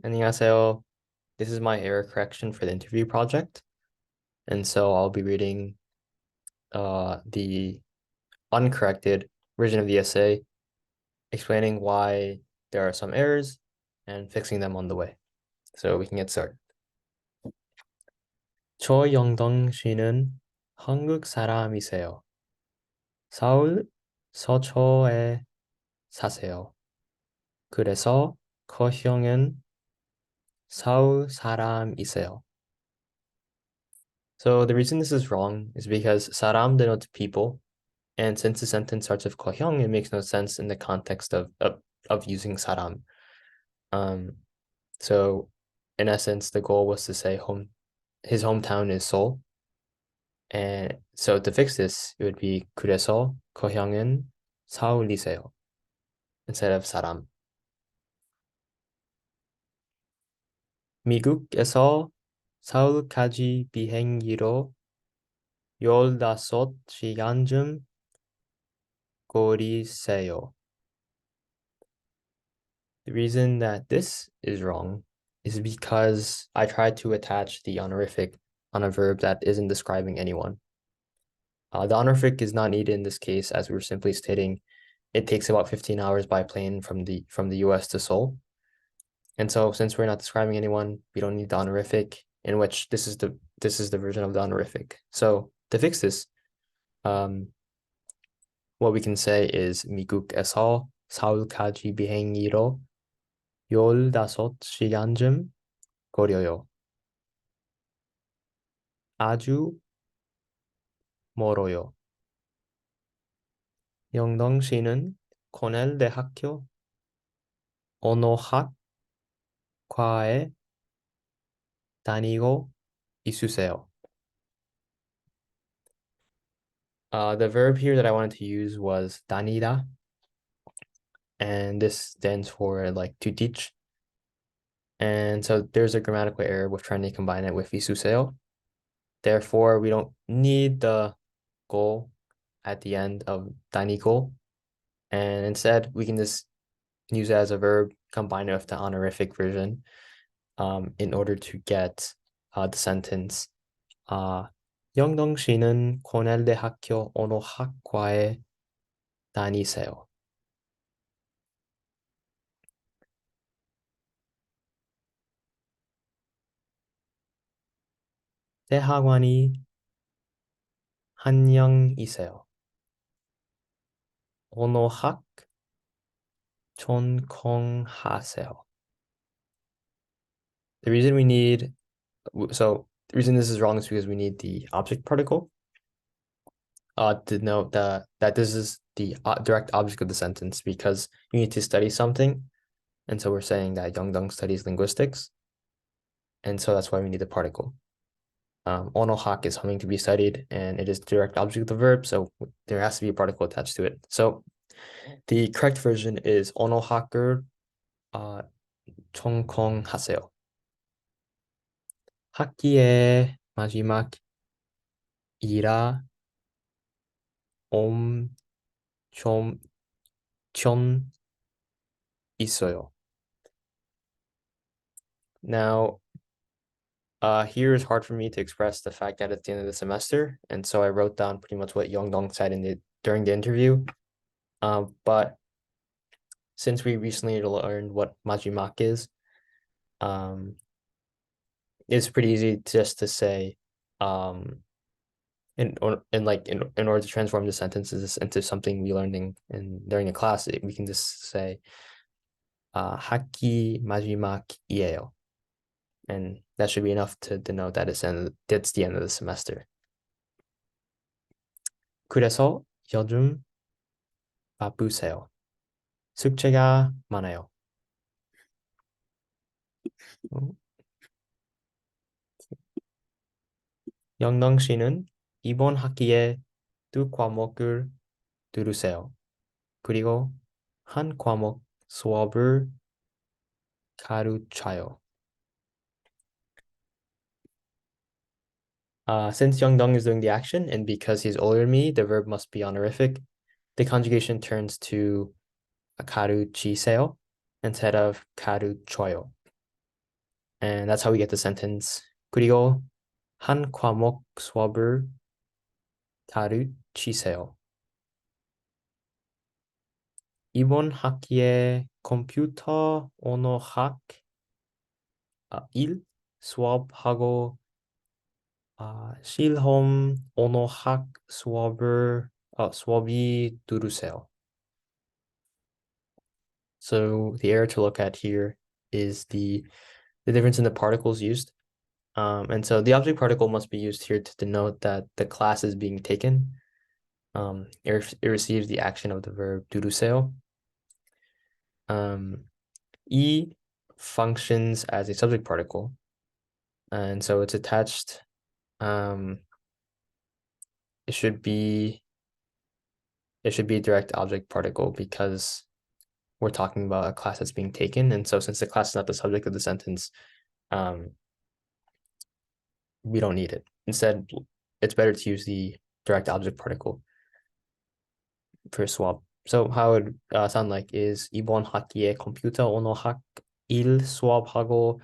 안녕하세요. This is my error correction for the interview project. And so I'll be reading the uncorrected version of the essay, explaining why there are some errors and fixing them on the way. So we can get started. 조영동 씨는 한국 사람이세요. 서울 서초에 사세요. 그래서 거형은 서울 사람이세요. So the reason this is wrong is because 사람 denotes people, and since the sentence starts with 거형, it makes no sense in the context of using 사람. So in essence, the goal was to say his hometown is Seoul, and so to fix this, it would be 그래서 거형은 서울이세요 instead of 사람. 미국에서 서울까지 비행기로 15시간쯤 거리세요. The reason that this is wrong is because I tried to attach the honorific on a verb that isn't describing anyone. The honorific is not needed in this case, as we were simply stating it takes about 15 hours by plane from the US to Seoul. And so since we're not describing anyone, we don't need the honorific, in which this is the version of the honorific. So to fix this, what we can say is 미국에서 서울까지 비행기로 15시간쯤 거려요. 아주 멀어요. 영동 씨는 코넬 대학교 언어학과에 다니고 있으세요. The verb here that I wanted to use was 다니다, and this stands for like to teach. And so there's a grammatical error with trying to combine it with 있으세요. Therefore, we don't need the go at the end of 다니고, and instead we can just use it as a verb, combine it with the honorific version, in order to get the sentence. 영동 씨는 코넬 대학교 언어학과에 다니세요. 대학원이 한영이세요. 언어학 전공하세요. The reason we need, so the reason this is wrong is because we need the object particle to note that this is the direct object of the sentence, because you need to study something. And so we're saying that Youngdong studies linguistics. And so that's why we need the particle. 언어학 is something to be studied, and it is the direct object of the verb, so there has to be a particle attached to it. So the correct version is 언어학을 전공하세요. 학기의 마지막이라 좀 있어요. Now, here is hard for me to express the fact that it's the end of the semester, and so I wrote down pretty much what Yongdong said during the interview. But since we recently learned what majimak is, it's pretty easy just to say, in order to transform the sentences into something we learned during the class, we can just say, 학기 마지막이에요. And that should be enough to denote that it's the end of the semester. 그래서 요즘 바쁘세요. 숙제가 많아요. 영동 씨는 이번 학기에 2과목을 들으세요. 그리고 한 과목 수업을 가르쳐요. Since Youngdong is doing the action, and because he's older than me, the verb must be honorific. The conjugation turns to 가르치세요 instead of 가르쳐요. And that's how we get the sentence. 그리고 한 과목 수업을 가르치세요. 이번 학기에 컴퓨터 언어학 1 수업하고 실험 언어학 수업이 들으세요. So the error to look at here is the difference in the particles used. And so the object particle must be used here to denote that the class is being taken. It receives the action of the verb 들으세요. E functions as a subject particle, and so it's attached. It should be a direct object particle because we're talking about a class that's being taken, and so since the class is not the subject of the sentence, we don't need it. Instead, it's better to use the direct object particle for swap. So how it would sound like is 이번 학기에 컴퓨터 언어학 1 수업하고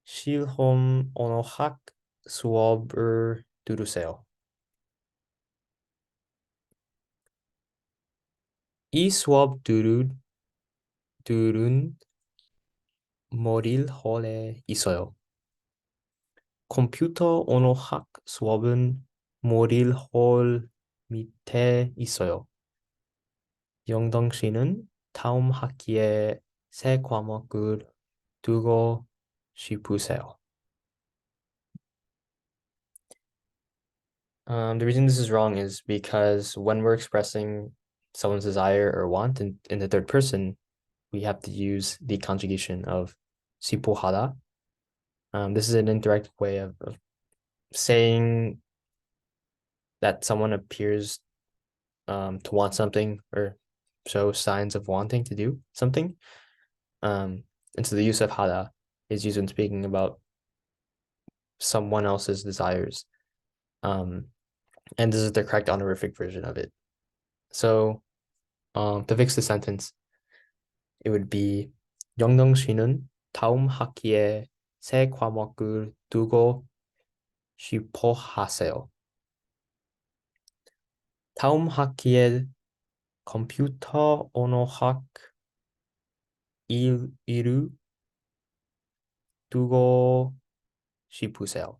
실험 언어학 수업을 들으세요. 이 수업들은 머릿홀에 있어요. 컴퓨터 언어학 수업은 머릿홀 밑에 있어요. 영동 씨는 다음 학기에 새 과목을 두고 싶으세요. The reason this is wrong is because when we're expressing someone's desire or want in the third person, we have to use the conjugation of 싶어하다. This is an indirect way of saying that someone appears to want something or show signs of wanting to do something. And so the use of hada is used when speaking about someone else's desires. And this is the correct honorific version of it. So to fix the sentence, it would be 영동 씨는 다음 학기에 새 과목을 두고 싶어 하세요. 다음 학기에 컴퓨터 언어학 일을 두고 싶으세요.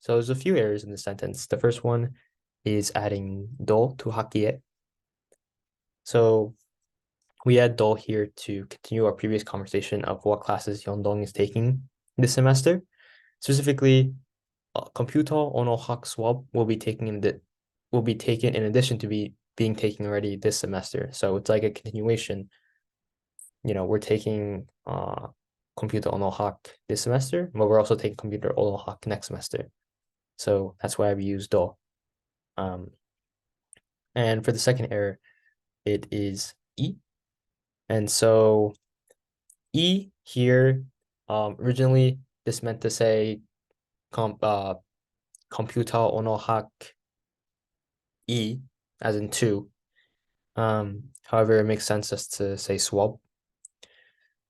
So there's a few errors in the sentence. The first one is adding 도 to 학기에. So we add 도 here to continue our previous conversation of what classes Yeondong is taking this semester. Specifically, computer 언어학 수업 will be taken in addition to being taken already this semester. So it's like a continuation. We're taking computer 언어학 this semester, but we're also taking computer 언어학 next semester. So that's why we use 도. And for the second error, it is E. And so E here, originally this meant to say computer 언어학 E, as in 2. However, it makes sense just to say swap.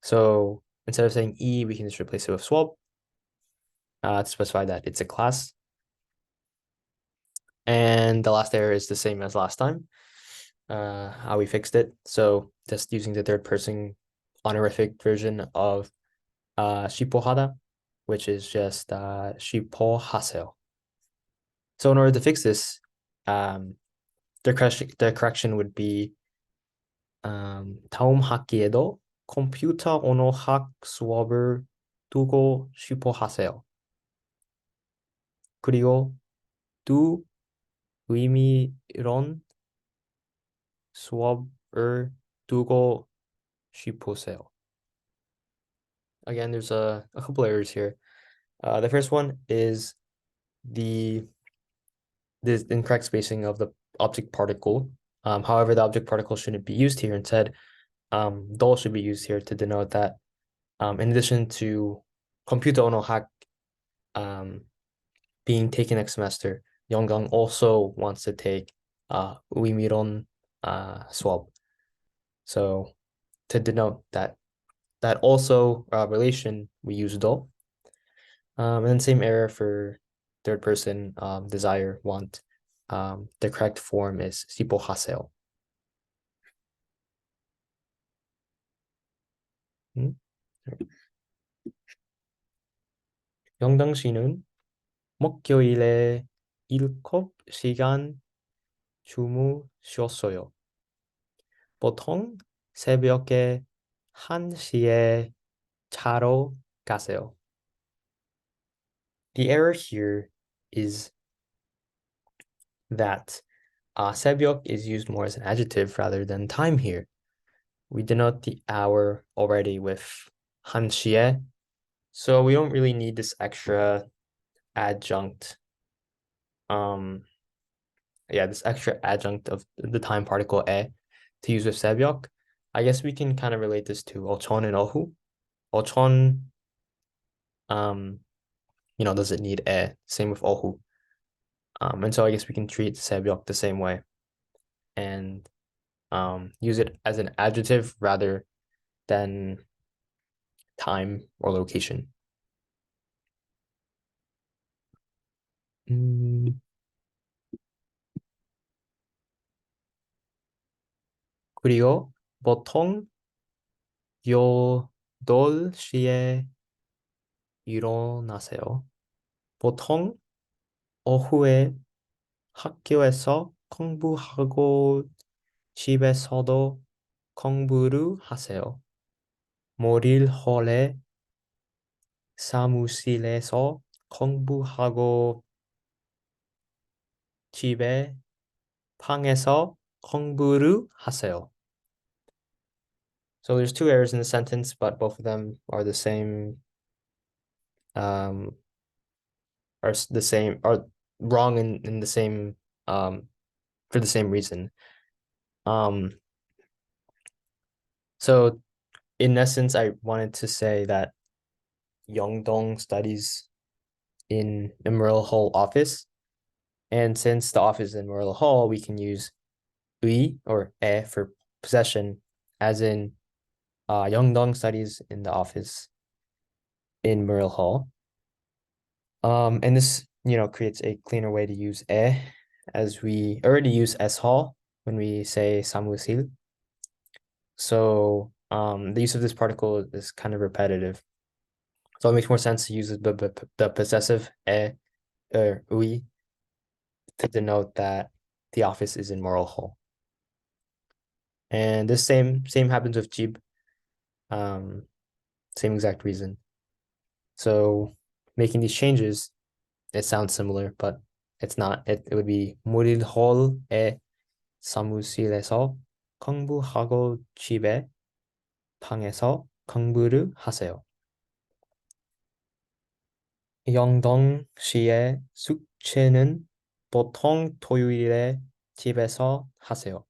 So instead of saying E, we can just replace it with swap to specify that it's a class. And the last error is the same as last time, how we fixed it. So just using the third person honorific version of 싶어하다, which is just 싶어하세요. So in order to fix this, the correction would be 다음 학기에도 컴퓨터 언어학 수업을 두고 싶어 하세요. 그리고 두 의미론 수업을 두고 싶으세요. Again, there's a couple errors here. The first one is the incorrect spacing of the object particle. However, the object particle shouldn't be used here. Instead, 도 should be used here to denote that in addition to computer 언어학 being taken next semester, Yonggang also wants to take 의미론 수업. So to denote that also relation, we use 도. And then same error for third person, desire, want. The correct form is 시보하세요. 음? 영당 씨는 목요일에 7시간 주무셨어요. 보통 새벽에 1시에 자러 가세요. The error here is that 새벽 is used more as an adjective rather than time here. We denote the hour already with 1시에, so we don't really need this extra adjunct. This extra adjunct of the time particle 에 to use with 새벽. I guess we can kind of relate this to 오천 and 오후. 오천, um, does it need 에? Same with 오후. And so I guess we can treat 새벽 the same way and use it as an adjective rather than time or location. 그리고 보통 8시에 일어나세요. 보통 오후에 학교에서 공부하고 집에서도 공부를 하세요. 몰일홀에 사무실에서 공부하고 집에 방에서 공부를 하세요. So there's two errors in the sentence, but both of them are the same, are wrong in the same, for the same reason. So in essence, I wanted to say that Yongdong studies in Emerald Hall office. And since the office is in Emerald Hall, we can use 의 or 에 for possession, as in Yongdong studies in the office in Merle Hall. And this, creates a cleaner way to use 에, as we already use S Hall when we say 사무실. So the use of this particle is kind of repetitive. So it makes more sense to use the possessive 에 or 의 to denote that the office is in Merle Hall. And this same happens with Jib. Same exact reason. So making these changes, it sounds similar, but it's not. It would be 몰일홀에 사무실에서 공부하고 집에 방에서 공부를 하세요. 영동 씨의 숙제는 보통 토요일에 집에서 하세요.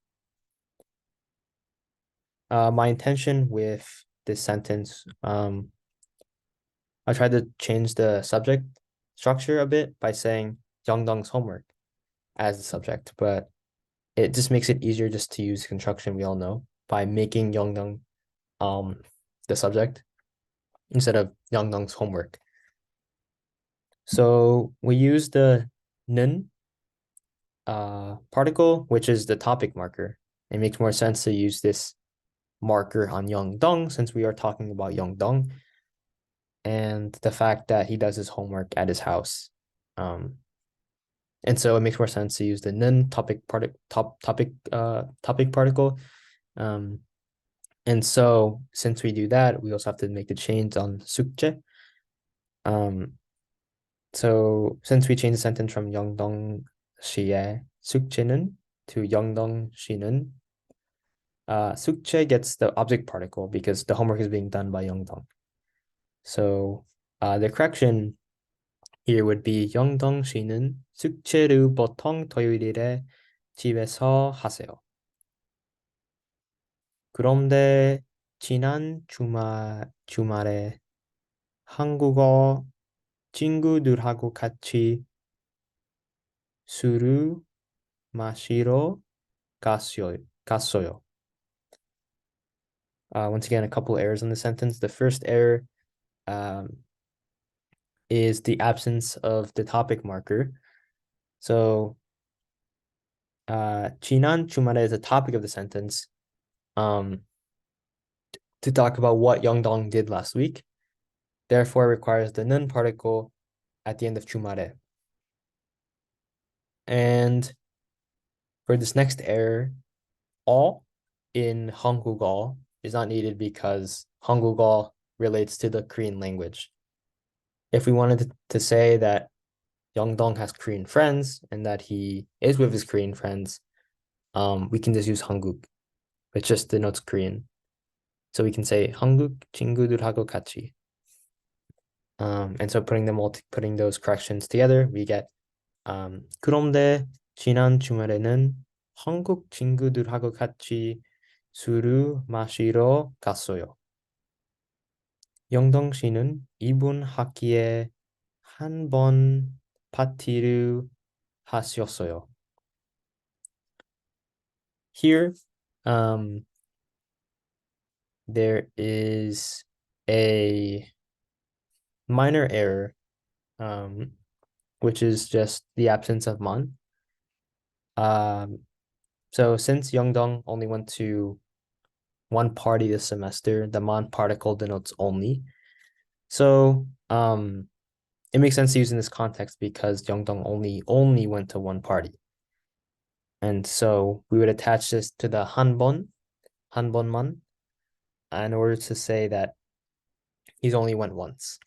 My intention with this sentence, I tried to change the subject structure a bit by saying Yongdong's homework as the subject, but it just makes it easier just to use construction we all know by making Yongdong the subject instead of Yongdong's homework. So we use the 는 particle, which is the topic marker. It makes more sense to use this marker on Yongdong since we are talking about Yongdong and the fact that he does his homework at his house. And so it makes more sense to use the 는 topic particle. And so since we do that, we also have to make the change on 숙제. So since we change the sentence from 영동 씨의 숙제는 to 영동 씨는, 숙제 gets the object particle because the homework is being done by 영동. So the correction here would be 영동 씨는 숙제를 보통 토요일에 집에서 하세요. 그런데 지난 주말에 한국어 친구들하고 같이 술을 마시러 갔어요. Once again, a couple errors in the sentence. The first error, is the absence of the topic marker. So 지난 주말에 is the topic of the sentence um, to talk about what Dong did last week. Therefore, it requires the 는 particle at the end of 주말에. And for this next error, all in 한국어 is not needed because 한국어 relates to the Korean language. If we wanted to say that Dong has Korean friends and that he is with his Korean friends, we can just use 한국, which just denotes Korean. So we can say 한국 친구들하고 같이. And so putting those corrections together, we get 그런데 지난 주말에는 한국 친구들하고 같이 술을 마시러 갔어요. 영동 씨는 이번 학기에 한 번 파티를 하셨어요. Here, there is a minor error, which is just the absence of man. So since Yeongdong only went to one party this semester, the man particle denotes only. So it makes sense to use in this context because Yeongdong only went to one party. And so we would attach this to the hanbonman, in order to say that he's only went once.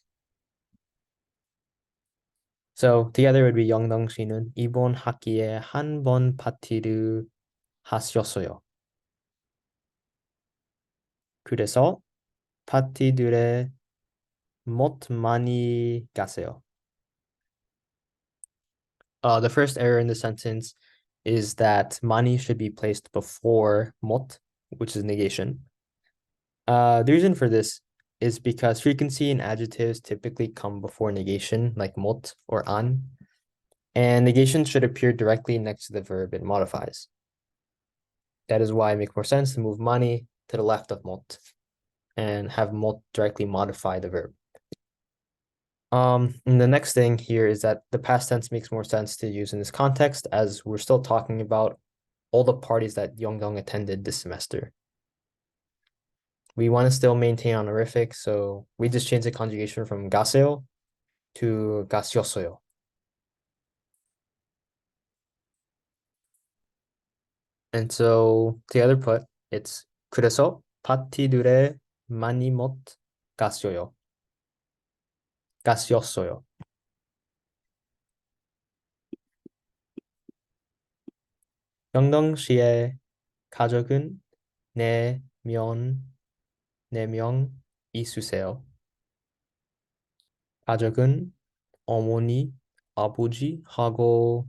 So together it would be 영동 씨는 이번 학기에 한 번 파티를 하셨어요. 그래서 파티들에 못 많이 가세요. The first error in the sentence is that mani should be placed before mot, which is negation. The reason for this is because frequency in adjectives typically come before negation, like mot or an, and negation should appear directly next to the verb it modifies. That is why it makes more sense to move mani to the left of mot and have mot directly modify the verb. And the next thing here is that the past tense makes more sense to use in this context, as we're still talking about all the parties that Yeongdong attended this semester. We want to still maintain honorific, so we just change the conjugation from gaseo to gaseos어요. And so together put, it's 그래서 파티들에 많이 못 갔어요. 가셨어요. 영동 씨의 가족은 네 명 있으세요. 가족은 어머니, 아버지하고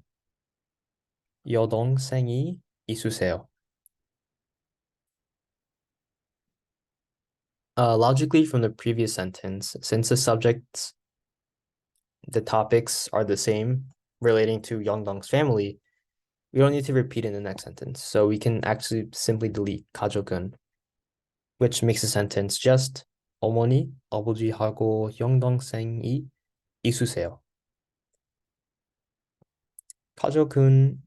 여동생이 있으세요. Logically, from the previous sentence, since the topics are the same relating to Yeongdong's family, we don't need to repeat in the next sentence. So we can actually simply delete 가족은, which makes the sentence just 어머니, 아버지하고 여동생이 있으세요. 가족은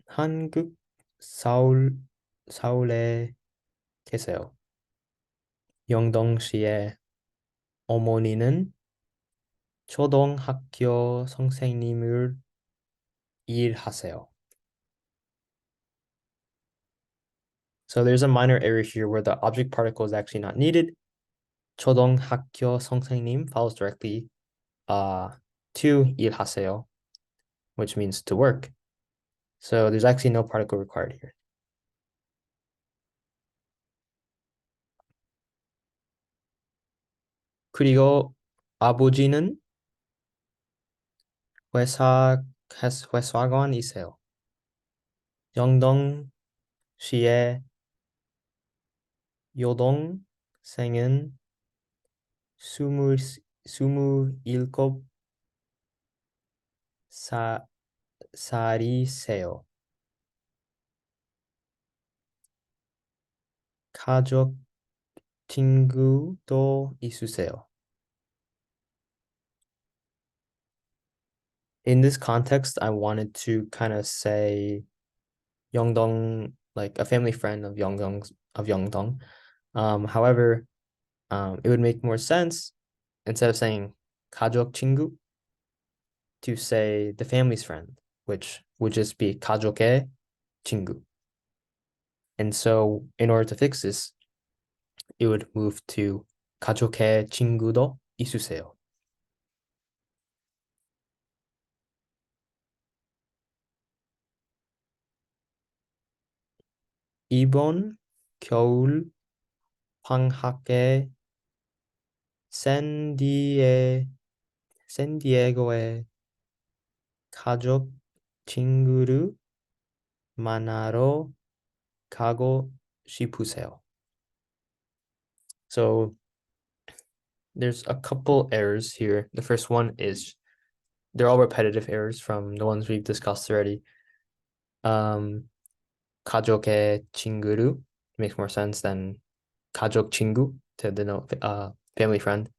한국 서울에 계세요. 영동 씨의 어머니는 초등학교 선생님을 일하세요. So there's a minor error here where the object particle is actually not needed. 초등학교 선생님 follows directly to 일하세요, which means to work. So there's actually no particle required here. 그리고 아버지는 회사관이세요. 영동 씨의 여동생은 스물일곱 살이세요. 가족 친구도 있으세요. in this context, I wanted to kind of say Yeongdong, like a family friend of Yeongdong. However, it would make more sense instead of saying 가족 친구 to say the family's friend, which would just be 가족의 친구. And so, in order to fix this, it would move to 가족의 친구도 있으세요. 이번 겨울 방학에 샌디에 샌디에고에 가족 친구를 만나러 가고 싶으세요. So there's a couple errors here. The first one is they're all repetitive errors from the ones we've discussed already. 가족의 친구를 makes more sense than 가족 친구 to denote family friend.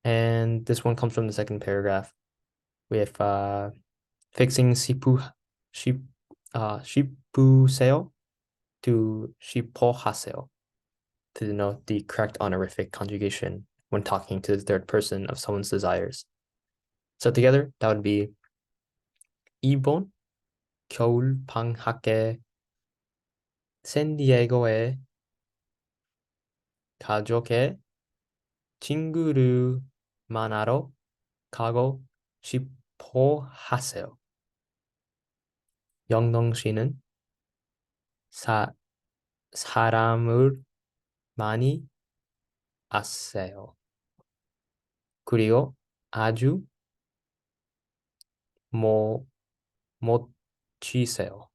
And this one comes from the second paragraph with fixing 시, 싶으세요 to 싶어하세요 to denote the correct honorific conjugation when talking to the third person of someone's desires. So together, that would be 이번 겨울 방학에 샌디에고에 가족의 친구를 만나러 가고 싶어 하세요. 영동 씨는 사, 사람을 많이 아세요. 그리고 아주 뭐, 멋지세요.